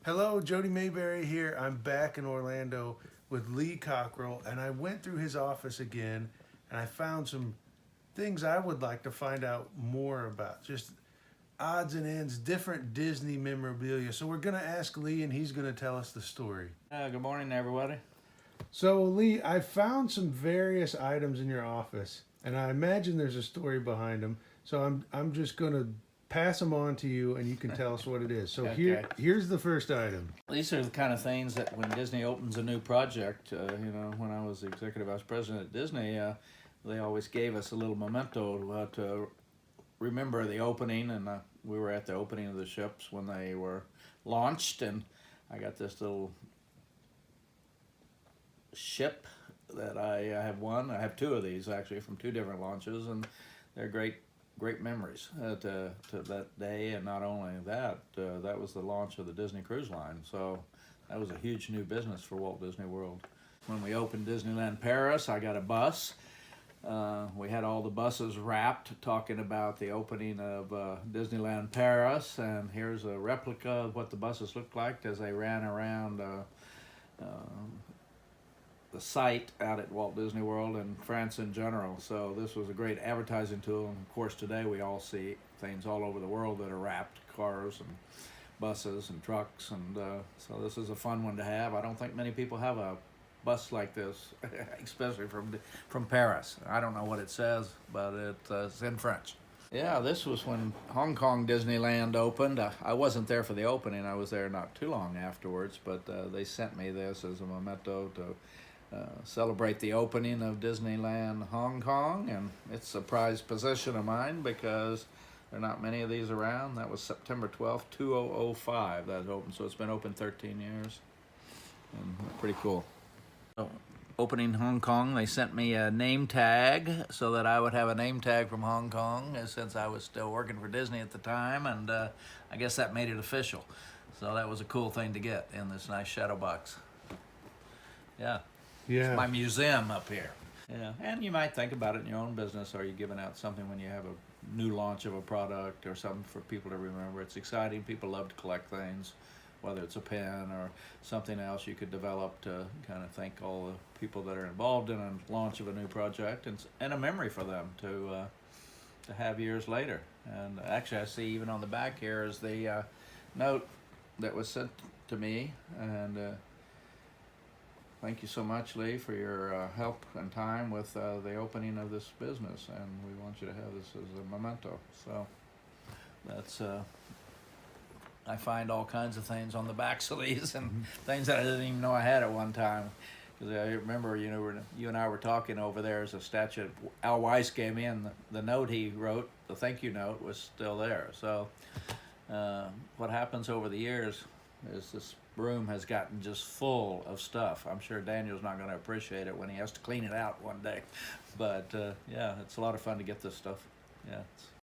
Hello, Jody Mayberry here. I'm back in Orlando with Lee Cockrell, and I went through his office again, and I found some things I would like to find out more about. Just odds and ends, different Disney memorabilia. So we're gonna ask Lee, and he's gonna tell us the story. Good morning, everybody. So Lee, I found some various items in your office, and I imagine there's a story behind them. So I'm just gonna pass them on to you, and you can tell us what it is. So Okay. here's the first item. These are the kind of things that when Disney opens a new project, when I was the executive vice president at Disney, they always gave us a little memento to remember the opening, and we were at the opening of the ships when they were launched, and I got this little ship that I have one. I have two of these actually from two different launches, and they're great memories to that day. And not only that, that was the launch of the Disney Cruise Line, so that was a huge new business for Walt Disney World. When we opened Disneyland Paris, I got a bus. We had all the buses wrapped talking about the opening of Disneyland Paris, and here's a replica of what the buses looked like as they ran around the site out at Walt Disney World and France in general. So this was a great advertising tool, and of course today we all see things all over the world that are wrapped, cars and buses and trucks, and so this is a fun one to have. I don't think many people have a bus like this, especially from Paris. I don't know what it says, but it's in French. Yeah, this was when Hong Kong Disneyland opened. I wasn't there for the opening. I was there not too long afterwards, but they sent me this as a memento to celebrate the opening of Disneyland Hong Kong, and it's a prized possession of mine because there are not many of these around. That was September 12th, 2005 that opened, so it's been open 13 years, and pretty cool. So, opening Hong Kong, they sent me a name tag so that I would have a name tag from Hong Kong, since I was still working for Disney at the time, and I guess that made it official. So that was a cool thing to get in this nice shadow box. Yeah. Yeah. It's my museum up here. Yeah, and you might think about it in your own business. Are you giving out something when you have a new launch of a product or something for people to remember? It's exciting. People love to collect things, whether it's a pen or something else you could develop to kind of thank all the people that are involved in a launch of a new project, and a memory for them to have years later. And actually, I see even on the back here is the note that was sent to me, and thank you so much, Lee, for your help and time with the opening of this business, and we want you to have this as a memento. So that's I find all kinds of things on the backs of these, and things that I didn't even know I had at one time. Because I remember, you and I were talking over there as a statue. Al Weiss gave me, and the note he wrote, the thank you note, was still there. So what happens over the years is this room has gotten just full of stuff. I'm sure Daniel's not going to appreciate it when he has to clean it out one day. But yeah, it's a lot of fun to get this stuff. Yeah.